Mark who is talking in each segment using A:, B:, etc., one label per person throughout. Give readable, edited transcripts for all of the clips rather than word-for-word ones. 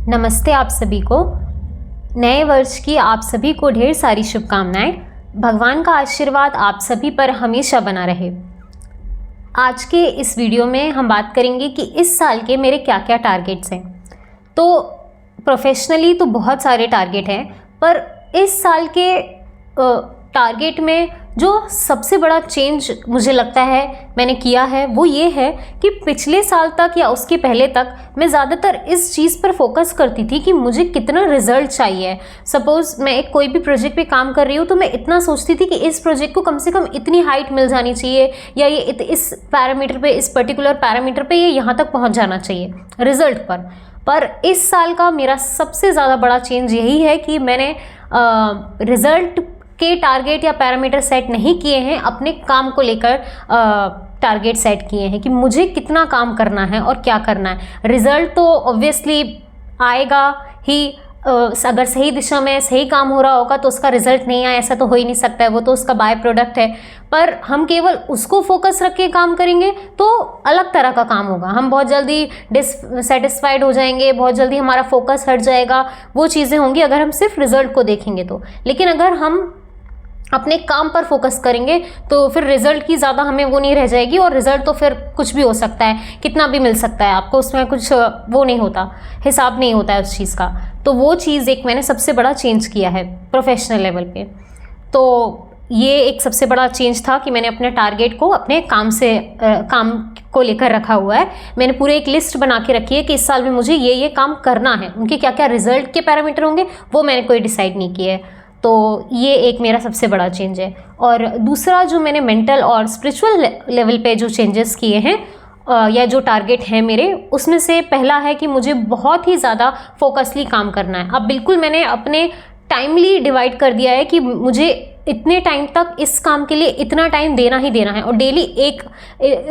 A: नमस्ते आप सभी को। नए वर्ष की आप सभी को ढेर सारी शुभकामनाएं। भगवान का आशीर्वाद आप सभी पर हमेशा बना रहे। आज के इस वीडियो में हम बात करेंगे कि इस साल के मेरे क्या क्या टारगेट्स हैं। तो प्रोफेशनली तो बहुत सारे टारगेट हैं, पर इस साल के टारगेट में जो सबसे बड़ा चेंज मुझे लगता है मैंने किया है वो ये है कि पिछले साल तक या उसके पहले तक मैं ज़्यादातर इस चीज़ पर फोकस करती थी कि मुझे कितना रिजल्ट चाहिए। सपोज़ मैं एक कोई भी प्रोजेक्ट पे काम कर रही हूँ तो मैं इतना सोचती थी कि इस प्रोजेक्ट को कम से कम इतनी हाइट मिल जानी चाहिए, या ये इस पैरामीटर पे, इस पर्टिकुलर पैरामीटर पे ये यहाँ तक पहुँच जाना चाहिए रिजल्ट पर इस साल का मेरा सबसे ज़्यादा बड़ा चेंज यही है कि मैंने रिजल्ट के टारगेट या पैरामीटर सेट नहीं किए हैं, अपने काम को लेकर टारगेट सेट किए हैं कि मुझे कितना काम करना है और क्या करना है। रिजल्ट तो ऑब्वियसली आएगा ही, अगर सही दिशा में सही काम हो रहा होगा तो उसका रिजल्ट नहीं आए ऐसा तो हो ही नहीं सकता है, वो तो उसका बाय प्रोडक्ट है। पर हम केवल उसको फोकस रख के काम करेंगे तो अलग तरह का काम होगा। हम बहुत जल्दी डिससेटिस्फाइड हो जाएंगे, बहुत जल्दी हमारा फोकस हट जाएगा, वो चीज़ें होंगी अगर हम सिर्फ रिजल्ट को देखेंगे तो। लेकिन अगर हम अपने काम पर फोकस करेंगे तो फिर रिजल्ट की ज़्यादा हमें वो नहीं रह जाएगी, और रिजल्ट तो फिर कुछ भी हो सकता है, कितना भी मिल सकता है आपको, उसमें कुछ वो नहीं होता, हिसाब नहीं होता है उस चीज़ का। तो वो चीज़ एक मैंने सबसे बड़ा चेंज किया है प्रोफेशनल लेवल पे। तो ये एक सबसे बड़ा चेंज था कि मैंने अपने टारगेट को अपने काम को लेकर रखा हुआ है। मैंने पूरे एक लिस्ट बना के रखी है कि इस साल में मुझे ये काम करना है। उनके क्या क्या रिजल्ट के पैरामीटर होंगे वो मैंने कोई डिसाइड नहीं किया है। तो ये एक मेरा सबसे बड़ा चेंज है। और दूसरा जो मैंने मेंटल और स्पिरिचुअल लेवल पे जो चेंजेस किए हैं या जो टारगेट हैं मेरे, उसमें से पहला है कि मुझे बहुत ही ज़्यादा फोकसली काम करना है। अब बिल्कुल मैंने अपने टाइमली डिवाइड कर दिया है कि मुझे इतने टाइम तक इस काम के लिए इतना टाइम देना ही देना है, और डेली एक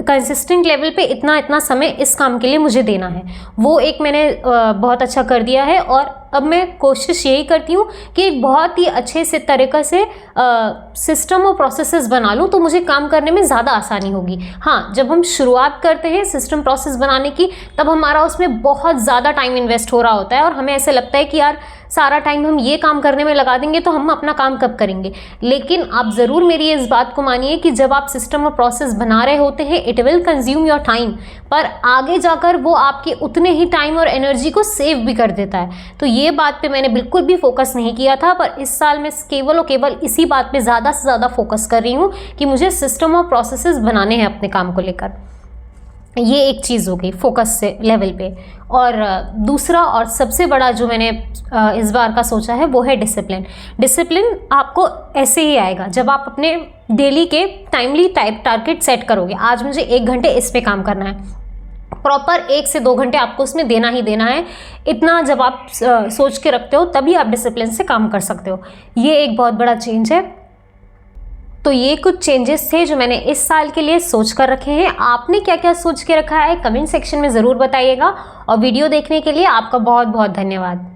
A: कंसिस्टेंट लेवल पे इतना समय इस काम के लिए मुझे देना है। वो एक मैंने बहुत अच्छा कर दिया है। और अब मैं कोशिश यही करती हूँ कि बहुत ही अच्छे से तरीक़े से सिस्टम और प्रोसेसेस बना लूँ तो मुझे काम करने में ज़्यादा आसानी होगी। हाँ, जब हम शुरुआत करते हैं सिस्टम प्रोसेस बनाने की तब हमारा उसमें बहुत ज़्यादा टाइम इन्वेस्ट हो रहा होता है, और हमें ऐसे लगता है कि यार सारा टाइम हम ये काम करने में लगा देंगे तो हम अपना काम कब करेंगे। लेकिन आप ज़रूर मेरी इस बात को मानिए कि जब आप सिस्टम और प्रोसेस बना रहे होते हैं it will consume your time, पर आगे जाकर वो आपके उतने ही टाइम और एनर्जी को सेव भी कर देता है। तो ये बात पे मैंने बिल्कुल भी फोकस नहीं किया था, पर इस साल मैं केवल और केवल इसी बात पे ज़्यादा से ज़्यादा फोकस कर रही हूँ कि मुझे सिस्टम और प्रोसेसेस बनाने हैं अपने काम को लेकर। ये एक चीज़ हो गई फोकस से लेवल पे। और दूसरा और सबसे बड़ा जो मैंने इस बार का सोचा है वो है डिसिप्लिन। डिसिप्लिन आपको ऐसे ही आएगा जब आप अपने डेली के टाइमली टारगेट सेट करोगे। आज मुझे 1 घंटे इस पे काम करना है, प्रॉपर 1 से 2 घंटे आपको उसमें देना ही देना है। इतना जब आप सोच के रखते हो तभी आप डिसिप्लिन से काम कर सकते हो। ये एक बहुत बड़ा चेंज है। तो ये कुछ चेंजेस थे जो मैंने इस साल के लिए सोच कर रखे हैं। आपने क्या क्या सोच के रखा है कमेंट सेक्शन में ज़रूर बताइएगा, और वीडियो देखने के लिए आपका बहुत बहुत धन्यवाद।